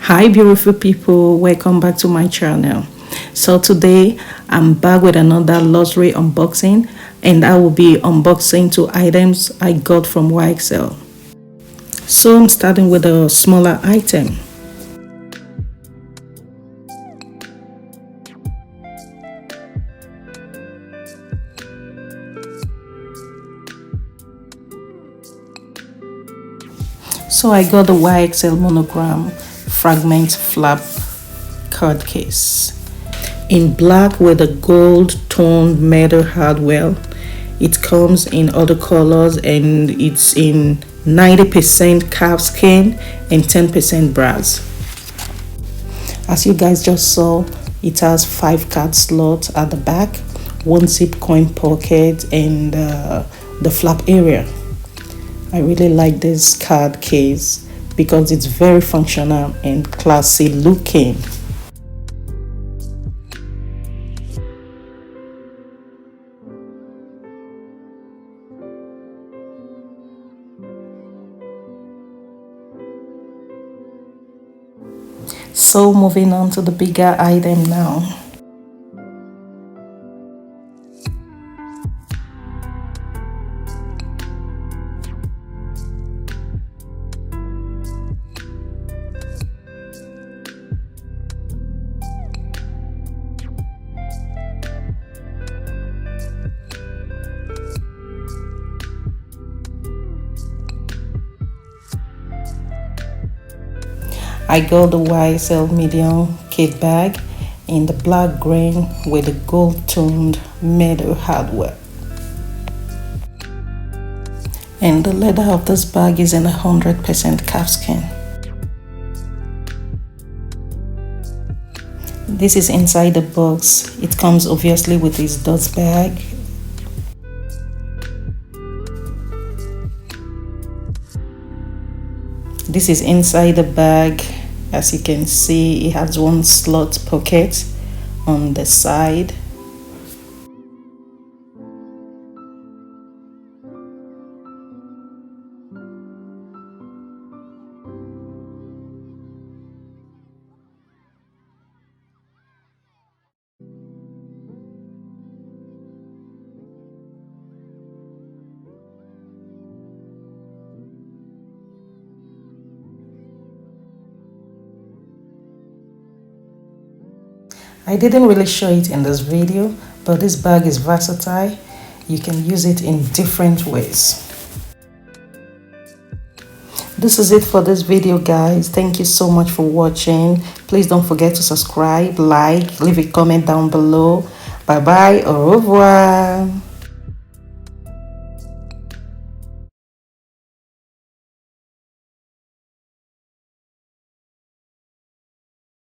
Hi beautiful people, welcome back to my channel. So today I'm back with another luxury unboxing, and I will be unboxing 2 items I got from YSL. So I'm starting with a smaller item. So I got the YSL monogram fragment flap card case in black with a gold toned metal hardware. It comes in other colors and it's in 90% calfskin and 10% brass. As you guys just saw, it has 5 card slots at the back, 1 zip coin pocket, and the flap area. I really like this card case because it's very functional and classy looking. So moving on to the bigger item now. I got the YSL medium kit bag in the black grain with the gold toned metal hardware. And the leather of this bag is in 100% calfskin. This is inside the box. It comes obviously with its dust bag. This is inside the bag. As you can see, it has 1 slot pocket on the side. I didn't really show it in this video, but this bag is versatile. You can use it in different ways. This is it for this video, guys. Thank you so much for watching. Please don't forget to subscribe, like, leave a comment down below. Bye bye, au revoir.